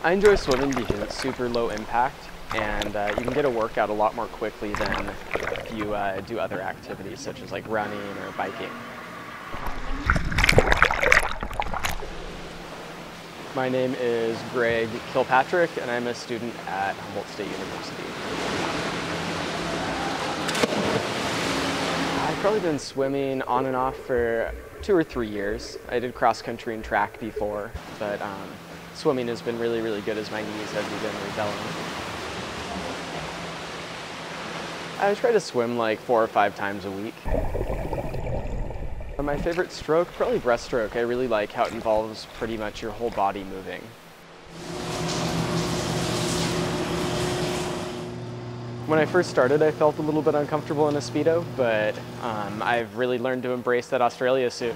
I enjoy swimming because it's super low impact and you can get a workout a lot more quickly than if you do other activities such as like running or biking. My name is Greg Kilpatrick and I'm a student at Humboldt State University. I've probably been swimming on and off for 2 or 3 years. I did cross country and track before, but swimming has been really, really good as my knees have begun rebelling. I try to swim like 4 or 5 times a week. My favorite stroke, probably breaststroke. I really like how it involves pretty much your whole body moving. When I first started, I felt a little bit uncomfortable in a Speedo, but I've really learned to embrace that Australia suit.